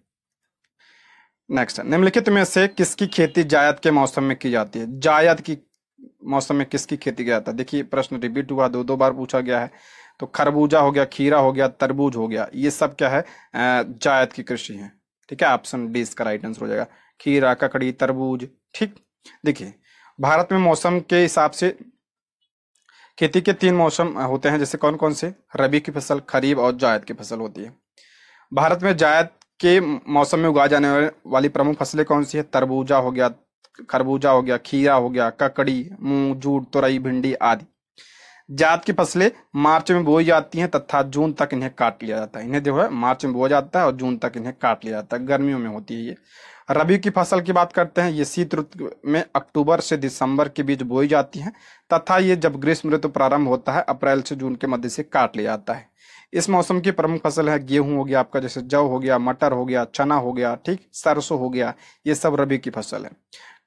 नेक्स्ट, निम्नलिखित में से किसकी खेती जायद के मौसम में की जाती है? जायद की मौसम में किसकी खेती किया जाता है? देखिए प्रश्न रिपीट हुआ, दो बार पूछा गया है। तो खरबूजा हो गया, खीरा हो गया, तरबूज हो गया, ये सब क्या है? जायद की कृषि है, ठीक है। ऑप्शन डी इसका राइट आंसर हो जाएगा, खीरा, ककड़ी, तरबूज, ठीक। देखिए भारत में मौसम के हिसाब से खेती के 3 मौसम होते हैं, जैसे कौन कौन से? रबी की फसल, खरीफ और जायद की फसल होती है। भारत में जायद के मौसम में उगाए जाने वाली प्रमुख फसलें कौन सी है? तरबूजा हो गया, खरबूजा हो गया, खीरा हो गया, ककड़ी, मूंग, जूट, तोरई, भिंडी आदि। जात की फसलें मार्च में बोई जाती हैं तथा जून तक इन्हें काट लिया जाता है। इन्हें जो है मार्च में बोया जाता है और जून तक इन्हें काट लिया जाता है, गर्मियों में होती है ये। रबी की फसल की बात करते हैं, ये शीत ऋतु में अक्टूबर से दिसंबर के बीच बोई जाती है तथा ये जब ग्रीष्म ऋतु प्रारंभ होता है अप्रैल से जून के मध्य से काट लिया जाता है। इस मौसम की प्रमुख फसल है गेहूं हो गया आपका, जैसे जौ हो गया, मटर हो गया, चना हो गया, ठीक, सरसों हो गया, ये सब रबी की फसल है।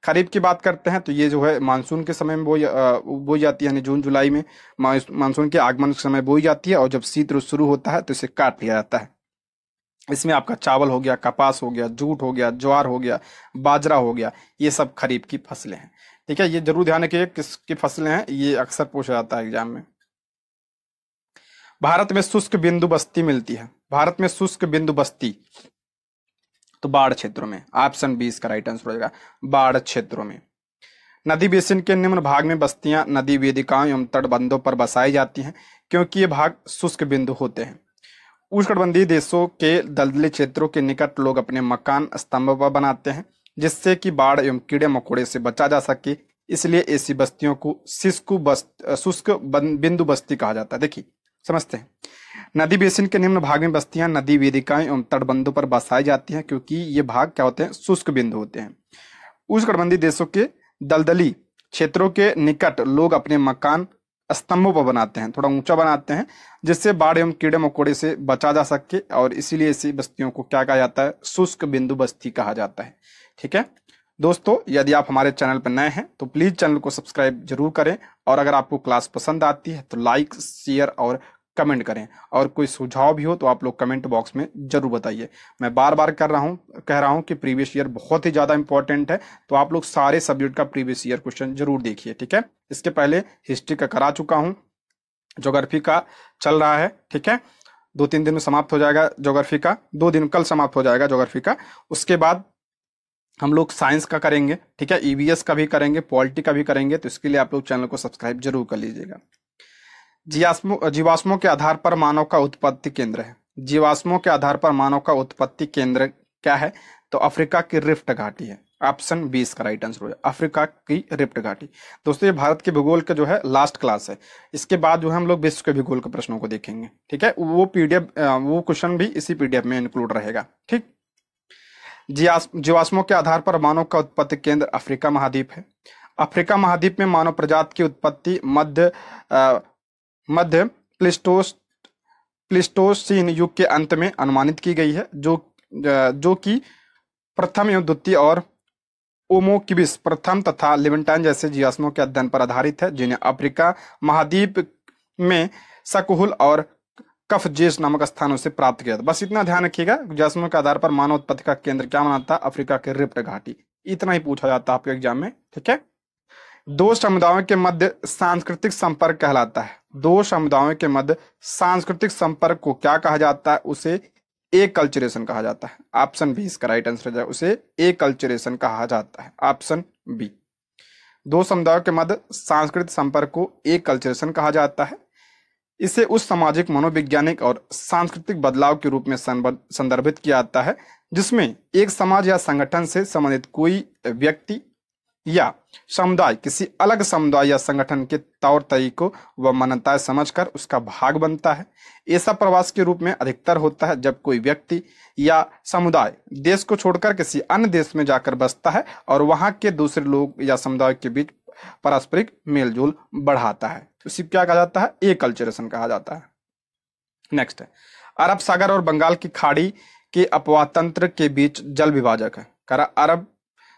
खरीफ की बात करते हैं तो ये जो है मानसून के समय में बोई जाती है, यानी जून जुलाई में मानसून के आगमन के समय बोई जाती है और जब शीत ऋतु शुरू होता है तो इसे काट लिया जाता है। इसमें आपका चावल हो गया, कपास हो गया, जूट हो गया, ज्वार हो गया, बाजरा हो गया, ये सब खरीफ की फसलें हैं। ठीक है, ये जरूर ध्यान रखिए किसकी फसलें हैं, ये अक्सर पूछा जाता है एग्जाम में। भारत में शुष्क बिंदु बस्ती मिलती है। भारत में शुष्क बिंदु बस्ती तो बाढ़ क्षेत्रों में, ऑप्शन 20 का राइट आंसर हो जाएगा, बाढ़ क्षेत्रों में। नदी बेसिन के निम्न भाग में बस्तियां नदी वेदिकाओं एवं तटबंधों पर बसाई जाती हैं क्योंकि ये भाग शुष्क बिंदु होते हैं। उष्णकटिबंधीय देशों के दलदली क्षेत्रों के निकट लोग अपने मकान स्तंभ पर बनाते हैं जिससे कि बाढ़ एवं कीड़े मकोड़े से बचा जा सके, इसलिए ऐसी बस्तियों को शुष्क बिंदु बस्ती कहा जाता है। देखिए समझते हैं, नदी बेसिन के निम्न भाग में बस्तियां नदी वेदिकाएं एवं तटबंधों पर बसाई जाती हैं क्योंकि ये भाग क्या होते हैं, शुष्क बिंदु होते हैं। उष्णकटिबंधीय देशों के दलदली क्षेत्रों के निकट लोग अपने मकान स्तंभों पर बनाते हैं, थोड़ा ऊंचा बनाते हैं जिससे बाढ़ एवं कीड़े मकोड़े से बचा जा सके, और इसीलिए ऐसी बस्तियों को क्या कहा जाता है, शुष्क बिंदु बस्ती कहा जाता है। ठीक है दोस्तों, यदि आप हमारे चैनल पर नए हैं तो प्लीज चैनल को सब्सक्राइब जरूर करें, और अगर आपको क्लास पसंद आती है तो लाइक, शेयर और कमेंट करें, और कोई सुझाव भी हो तो आप लोग कमेंट बॉक्स में जरूर बताइए। मैं बार बार कह रहा हूं कि प्रीवियस ईयर बहुत ही ज्यादा इंपॉर्टेंट है, तो आप लोग सारे सब्जेक्ट का प्रीवियस ईयर क्वेश्चन जरूर देखिए। ठीक है, इसके पहले हिस्ट्री का करा चुका हूं, ज्योग्राफी का चल रहा है। ठीक है, 2-3 दिन में समाप्त हो जाएगा ज्योग्राफी का, 2 दिन कल समाप्त हो जाएगा ज्योग्राफी का। उसके बाद हम लोग साइंस का करेंगे, ठीक है, ईवीएस का भी करेंगे, पॉलिटी का भी करेंगे, तो इसके लिए आप लोग चैनल को सब्सक्राइब जरूर कर लीजिएगा। जीवाश्मों के आधार पर मानव का उत्पत्ति केंद्र है। जीवाश्मों के आधार पर मानव का उत्पत्ति केंद्र क्या है, तो अफ्रीका की रिफ्ट घाटी है, ऑप्शन 20 का राइट आंसर हो जाए, अफ्रीका की रिफ्ट घाटी। दोस्तों ये भारत के भूगोल का जो है लास्ट क्लास है, इसके बाद जो है हम लोग विश्व के भूगोल के प्रश्नों को देखेंगे। ठीक है, वो पीडीएफ, वो क्वेश्चन भी इसी पीडीएफ में इंक्लूड रहेगा। ठीक, जीवाश्मों के आधार पर मानव का उत्पत्ति केंद्र अफ्रीका महाद्वीप है। अफ्रीका महाद्वीप में मानव प्रजाति की उत्पत्ति मध्य प्लीस्टोसीन युग के अंत में अनुमानित की गई है, जो कि प्रथम एवं द्वितीय और ओमोकिबिस प्रथम तथा लेवेंटाइन जैसे जीवाश्मों के अध्ययन पर आधारित है, जिन्हें अफ्रीका महाद्वीप में सकहुल और कफजेस नामक स्थानों से प्राप्त किया था। बस इतना ध्यान रखिएगा, जीवाश्मों के आधार पर मानव उत्पत्ति का केंद्र क्या माना था, अफ्रीका के रिफ्ट घाटी। इतना ही पूछा जाता है आपके एग्जाम में। ठीक है, दो समुदायों के मध्य सांस्कृतिक संपर्क कहलाता है। दो समुदायों के मध्य सांस्कृतिक संपर्क को क्या कहा जाता है, उसे एकल्चरेशन कहा जाता है। ऑप्शन 20 का राइट आंसर है, उसे एकल्चरेशन कहा जाता है, ऑप्शन बी। दो समुदायों के मध्य सांस्कृतिक संपर्क को एकल्चरेशन कहा जाता है। इसे उस सामाजिक, मनोवैज्ञानिक और सांस्कृतिक बदलाव के रूप में संदर्भित किया जाता है जिसमें एक समाज या संगठन से संबंधित कोई व्यक्ति या समुदाय किसी अलग समुदाय या संगठन के तौर तरीकों व मान्यताएं समझकर उसका भाग बनता है। ऐसा प्रवास के रूप में अधिकतर होता है जब कोई व्यक्ति या समुदाय देश को छोड़कर किसी अन्य देश में जाकर बसता है और वहां के दूसरे लोग या समुदाय के बीच पारस्परिक मेलजोल बढ़ाता है, उसी क्या कहा जाता है, एकल्चरेशन कहा जाता है। नेक्स्ट है, अरब सागर और बंगाल की खाड़ी के अपवाह तंत्र के बीच जल विभाजक है। अरब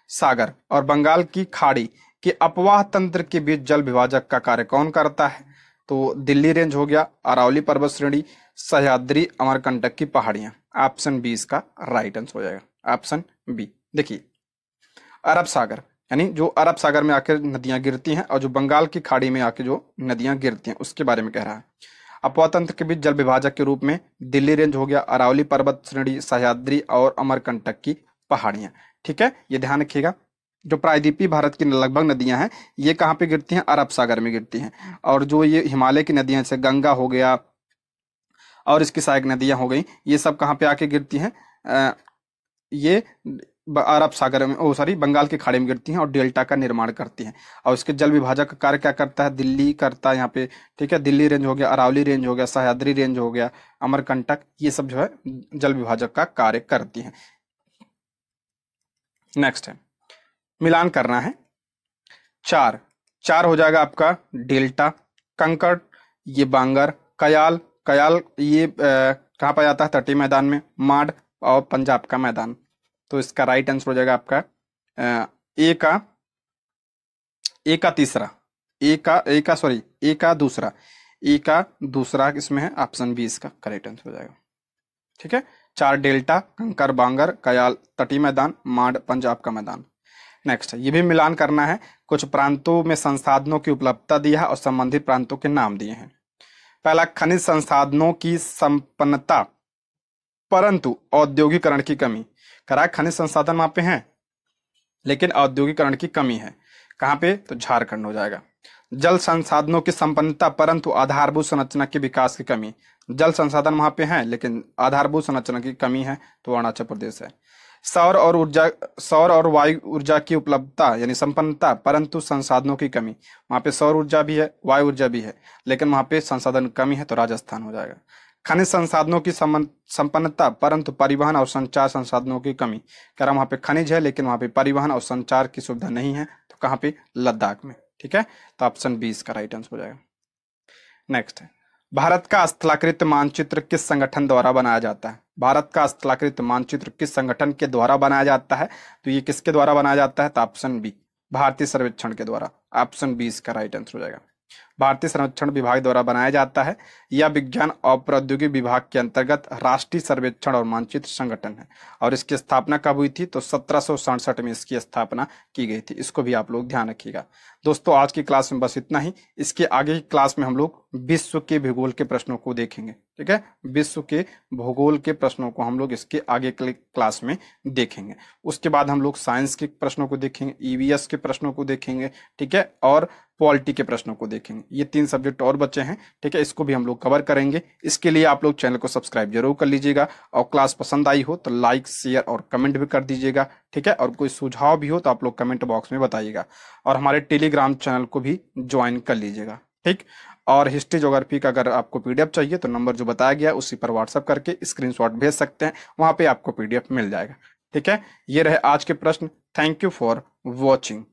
सागर और बंगाल की खाड़ी के अपवाह तंत्र के बीच जल विभाजक का कार्य कौन करता है, तो दिल्ली रेंज हो गया, अरावली पर्वत श्रेणी, सह्याद्री, अमरकंटक की पहाड़ियां। ऑप्शन 20 का राइट आंसर हो जाएगा, ऑप्शन बी। देखिए अरब सागर यानी जो अरब सागर में आकर नदियां गिरती हैं और जो बंगाल की खाड़ी में आकर जो नदियां गिरती हैं उसके बारे में कह रहा है। अपवाह तंत्र के बीच जल विभाजक के रूप में दिल्ली रेंज हो गया, अरावली पर्वत श्रेणी, सह्याद्री और अमरकंटक की पहाड़ियां। ठीक है, ये ध्यान रखिएगा। जो प्रायद्वीपीय भारत की लगभग नदियां हैं ये कहाँ पे गिरती हैं, अरब सागर में गिरती हैं, और जो ये हिमालय की नदियां जैसे गंगा हो गया और इसकी सहायक नदियां हो गई, ये सब कहाँ पे आके गिरती हैं, ये अरब सागर में, बंगाल की खाड़ी में गिरती हैं और डेल्टा का निर्माण करती हैं। और इसके जल विभाजक का कार्य क्या करता है, दिल्ली करता है यहाँ पे, ठीक है। दिल्ली रेंज हो गया, अरावली रेंज हो गया, सह्याद्री रेंज हो गया, अमरकंटक, ये सब जो है जल विभाजक का कार्य करती हैं। नेक्स्ट है, मिलान करना है। चार, चार हो जाएगा आपका डेल्टा, कंकड़ ये बांगर, कयाल, कयाल ये कहाँ पाया जाता है, तटीय मैदान में, माड और पंजाब का मैदान। तो इसका राइट आंसर हो जाएगा आपका ए का, ए का तीसरा, ए का दूसरा, ए का दूसरा इसमें है, ऑप्शन बी इसका करेक्ट आंसर हो जाएगा। ठीक है, चार डेल्टा, कंकर बांगर, कयाल तटीय मैदान, माड पंजाब का मैदान। नेक्स्ट, ये भी मिलान करना है। कुछ प्रांतों में संसाधनों की उपलब्धता दिया है और संबंधित प्रांतों के नाम दिए हैं। पहला, खनिज संसाधनों की संपन्नता परंतु औद्योगिकरण की कमी। करा, खनिज संसाधन वहां पे हैं लेकिन औद्योगिकरण की कमी है। कहां पे, तो झारखंड हो जाएगा। जल संसाधनों की संपन्नता परंतु आधारभूत संरचना के विकास की कमी। जल संसाधन वहां पे हैं लेकिन आधारभूत संरचना की कमी है, तो अरुणाचल प्रदेश है। सौर और वायु ऊर्जा की उपलब्धता यानी संपन्नता परंतु संसाधनों की कमी। वहां पे सौर ऊर्जा भी है, वायु ऊर्जा भी है, लेकिन वहां पे संसाधन कमी है, तो राजस्थान हो जाएगा। खनिज संसाधनों की संपन्नता परंतु परिवहन और संचार संसाधनों की कमी। कह रहा वहां पे खनिज है लेकिन वहां पे परिवहन और संचार की सुविधा नहीं है, तो कहाँ पे, लद्दाख में। ठीक है, तो ऑप्शन बी इसका राइट आंसर हो जाएगा। नेक्स्ट है, भारत का स्थलाकृत मानचित्र किस संगठन द्वारा बनाया जाता है। भारत का स्थलाकृत मानचित्र किस संगठन के द्वारा बनाया जाता है, तो ये किसके द्वारा बनाया जाता है, तो ऑप्शन बी, भारतीय सर्वेक्षण के द्वारा। ऑप्शन बी इसका राइट आंसर हो जाएगा। भारतीय सर्वेक्षण विभाग द्वारा बनाया जाता है। यह विज्ञान और प्रौद्योगिकी विभाग के अंतर्गत राष्ट्रीय सर्वेक्षण और मानचित्र संगठन है। और इसकी स्थापना कब हुई थी, तो 1767 में इसकी स्थापना की गई थी। इसको भी आप लोग ध्यान रखिएगा। दोस्तों, आज की क्लास में बस इतना ही। इसके आगे की क्लास में हम लोग विश्व के भूगोल के प्रश्नों को देखेंगे। ठीक है, विश्व के भूगोल के प्रश्नों को हम लोग इसके आगे के क्लास में देखेंगे। उसके बाद हम लोग साइंस के प्रश्नों को देखेंगे, ईवीएस के प्रश्नों को देखेंगे, ठीक है, और पॉलिटी के प्रश्नों को देखेंगे। ये 3 सब्जेक्ट और बचे हैं, ठीक है, इसको भी हम लोग कवर करेंगे। इसके लिए आप लोग चैनल को सब्सक्राइब जरूर कर लीजिएगा, और क्लास पसंद आई हो तो लाइक, शेयर और कमेंट भी कर दीजिएगा। ठीक है, और कोई सुझाव भी हो तो आप लोग कमेंट बॉक्स में बताइएगा, और हमारे टेलीग्राम चैनल को भी ज्वाइन कर लीजिएगा। ठीक, और हिस्ट्री ज्योग्राफी का अगर आपको पीडीएफ चाहिए तो नंबर जो बताया गया उसी पर व्हाट्सएप करके स्क्रीनशॉट भेज सकते हैं, वहां पे आपको पीडीएफ मिल जाएगा। ठीक है, ये रहे आज के प्रश्न। Thank you for watching.